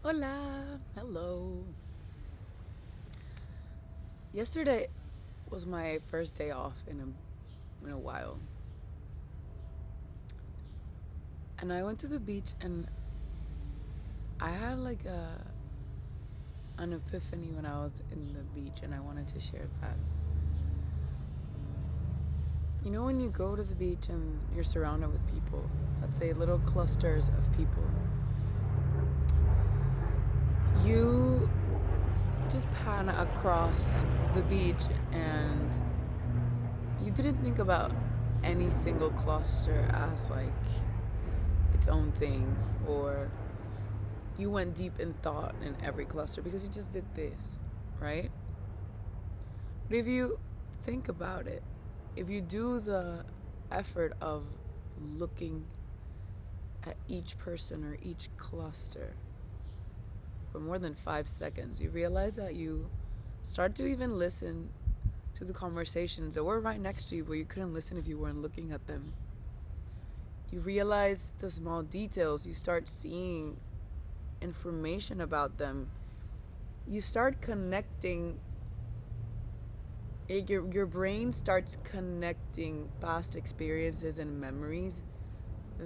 Hola, hello. Yesterday was my first day off in a while, and I went to the beach, and I had like an epiphany when I was in the beach, and I wanted to share that. You know, when you go to the beach and you're surrounded with people, let's say little clusters of people, you just pan across the beach and you didn't think about any single cluster as like its own thing, or you went deep in thought in every cluster because you just did this, right? But if you think about it, if you do the effort of looking at each person or each cluster for more than 5 seconds, you realize that you start to even listen to the conversations that were right next to you, but you couldn't listen if you weren't looking at them. You realize the small details, you start seeing information about them, you start connecting. Your brain starts connecting past experiences and memories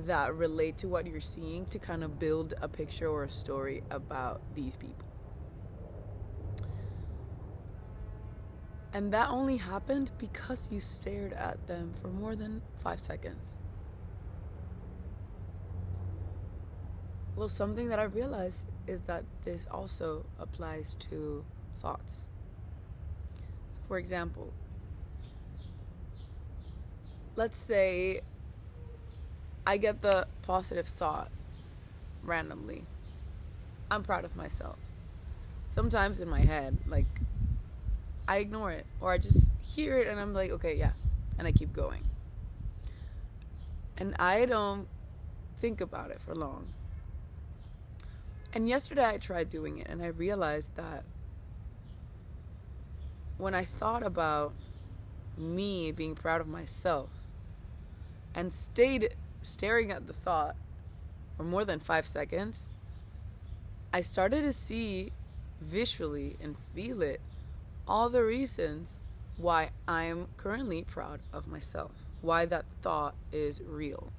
that relate to what you're seeing to kind of build a picture or a story about these people. And that only happened because you stared at them for more than 5 seconds. Well, something that I realized is that this also applies to thoughts. So, for example, let's say I get the positive thought randomly. I'm proud of myself. Sometimes in my head, like, I ignore it, or I just hear it and I'm like, okay, yeah, and I keep going. And I don't think about it for long. And yesterday I tried doing it, and I realized that when I thought about me being proud of myself and stayed staring at the thought for more than 5 seconds, I started to see visually and feel it all the reasons why I am currently proud of myself, why that thought is real.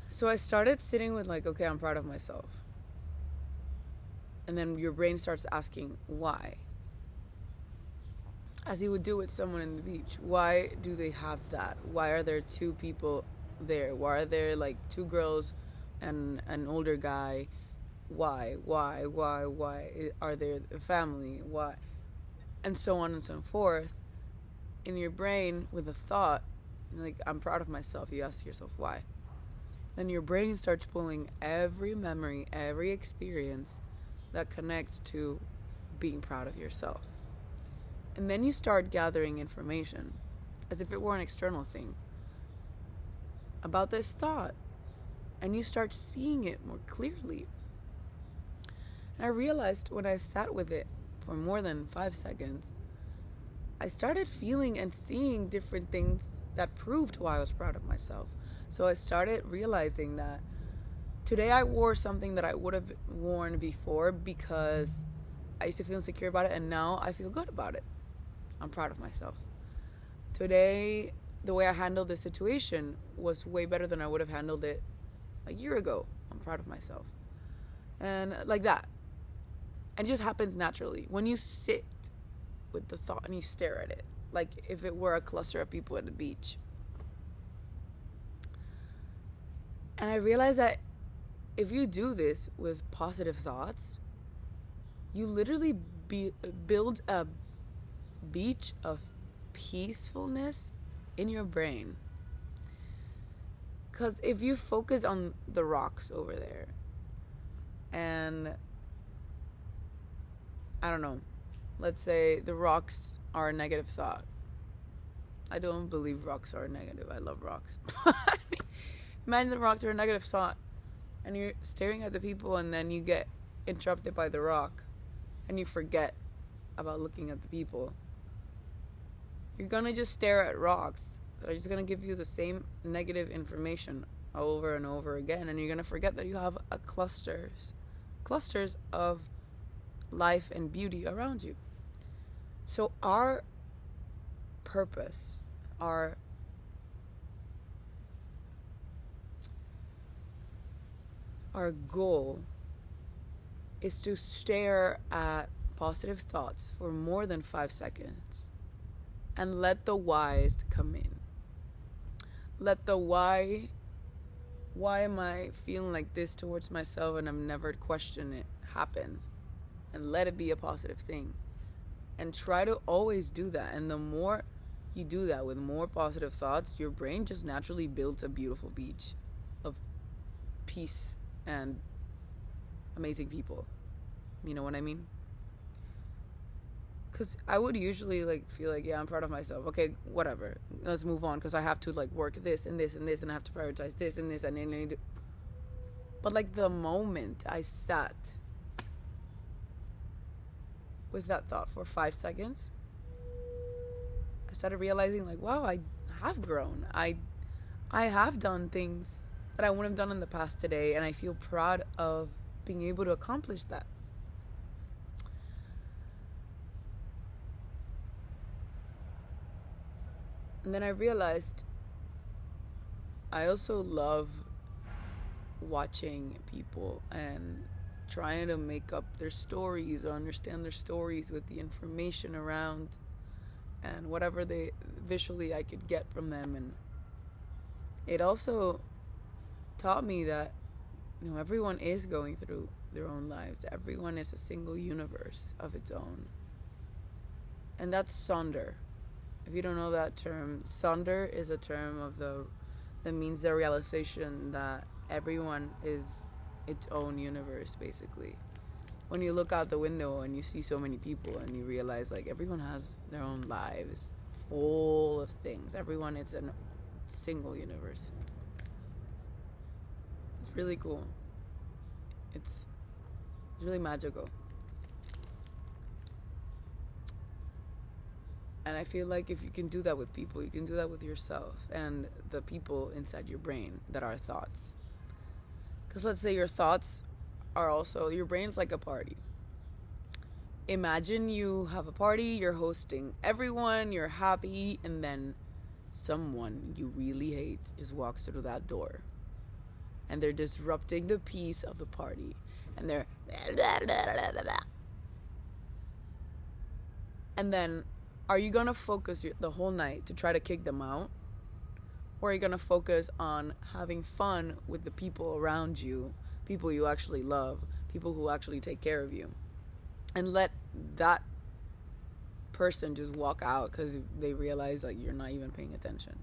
So I started sitting with like, okay, I'm proud of myself. And then your brain starts asking why. As you would do with someone in the beach. Why do they have that? Why are there two people there? Why are there like two girls and an older guy? Why? Are there a family? Why? And so on and so forth. In your brain with a thought, like, I'm proud of myself, you ask yourself why. Then your brain starts pulling every memory, every experience that connects to being proud of yourself. And then you start gathering information as if it were an external thing about this thought. And you start seeing it more clearly. And I realized when I sat with it for more than 5 seconds, I started feeling and seeing different things that proved why I was proud of myself. So I started realizing that today I wore something that I would have worn before because I used to feel insecure about it, and now I feel good about it. I'm proud of myself. Today, the way I handled this situation was way better than I would have handled it a year ago. I'm proud of myself. And like that. And it just happens naturally. When you sit with the thought and you stare at it, like if it were a cluster of people at the beach. And I realized that if you do this with positive thoughts, you literally build a beach of peacefulness in your brain. Because if you focus on the rocks over there, and I don't know, let's say the rocks are a negative thought. I don't believe rocks are negative. I love rocks. Imagine the rocks are a negative thought, and you're staring at the people, and then you get interrupted by the rock, and you forget about looking at the people. You're gonna just stare at rocks that are just gonna give you the same negative information over and over again, and you're going to forget that you have a clusters of life and beauty around you. So our purpose, our goal is to stare at positive thoughts for more than 5 seconds and let the whys come in. Let the why am I feeling like this towards myself and I've never questioned it happen, and let it be a positive thing. And try to always do that. And the more you do that with more positive thoughts, your brain just naturally builds a beautiful beach of peace and amazing people. You know what I mean? Because I would usually feel like, yeah, I'm proud of myself. Okay, whatever. Let's move on, because I have to work this and this and this, and I have to prioritize this and this and then. But the moment I sat with that thought for 5 seconds, I started realizing wow, I have grown. I have done things that I wouldn't have done in the past today, and I feel proud of being able to accomplish that. And then I realized I also love watching people and trying to make up their stories or understand their stories with the information around and whatever they visually I could get from them. And it also taught me that everyone is going through their own lives. Everyone is a single universe of its own. And that's Sonder. If you don't know that term, Sonder is a term that means the realization that everyone is its own universe, basically. When you look out the window and you see so many people and you realize everyone has their own lives full of things. Everyone is a single universe. It's really cool. It's really magical. And I feel like if you can do that with people, you can do that with yourself and the people inside your brain that are thoughts. Because let's say your thoughts are also, your brain's like a party. Imagine you have a party, you're hosting everyone, you're happy, and then someone you really hate just walks through that door. And they're disrupting the peace of the party. And they're and then are you going to focus the whole night to try to kick them out? Or are you going to focus on having fun with the people around you, people you actually love, people who actually take care of you? And let that person just walk out because they realize you're not even paying attention.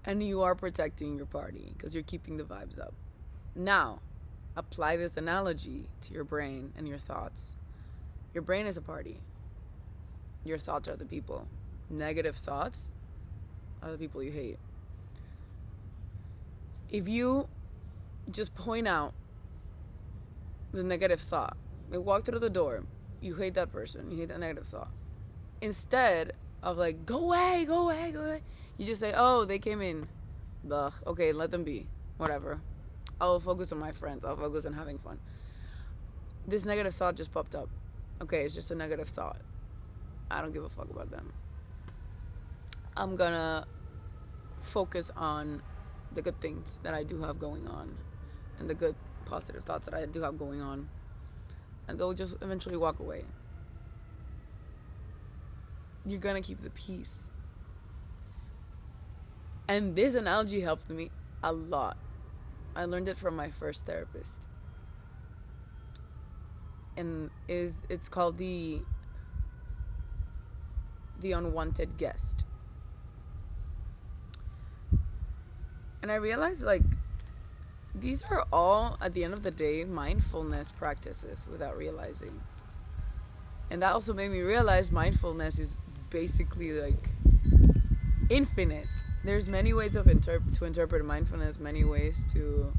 And you are protecting your party because you're keeping the vibes up. Now, apply this analogy to your brain and your thoughts. Your brain is a party. Your thoughts are the people. Negative thoughts are the people you hate. If you just point out the negative thought, you walk through the door, you hate that person, you hate that negative thought. Instead of go away, go away, go away, you just say, oh, they came in. Ugh, okay, let them be. Whatever. I'll focus on my friends. I'll focus on having fun. This negative thought just popped up. Okay, it's just a negative thought. I don't give a fuck about them. I'm gonna focus on the good things that I do have going on and the good positive thoughts that I do have going on, and they'll just eventually walk away. You're gonna keep the peace. And this analogy helped me a lot. I learned it from my first therapist, and it's called the unwanted guest. And I realized these are all, at the end of the day, mindfulness practices without realizing. And that also made me realize mindfulness is basically infinite. There's many ways to interpret mindfulness, many ways to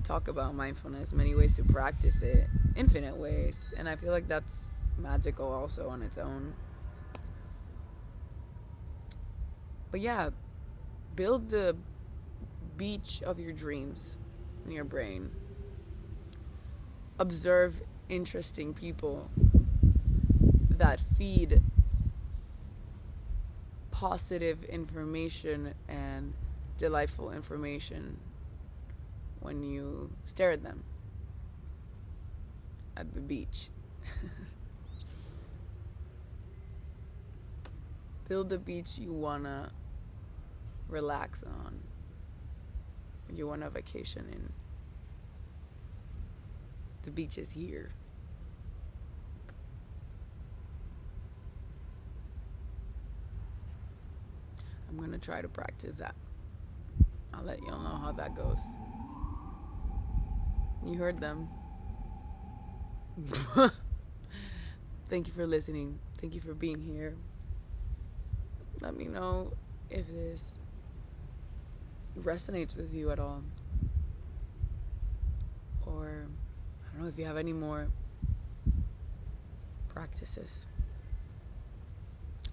talk about mindfulness, many ways to practice it, infinite ways. And I feel like that's magical also on its own. But yeah, build the beach of your dreams in your brain. Observe interesting people that feed positive information and delightful information when you stare at them at the beach. Build the beach you wanna relax on, you wanna vacation in. The beach is here. I'm gonna try to practice that. I'll let y'all know how that goes. You heard them. Thank you for listening. Thank you for being here. Let me know if this resonates with you at all. Or, I don't know if you have any more practices.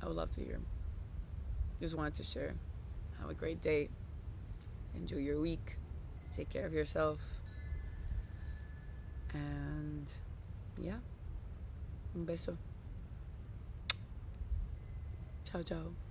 I would love to hear. Just wanted to share. Have a great day. Enjoy your week. Take care of yourself. And, yeah. Un beso. Ciao, ciao.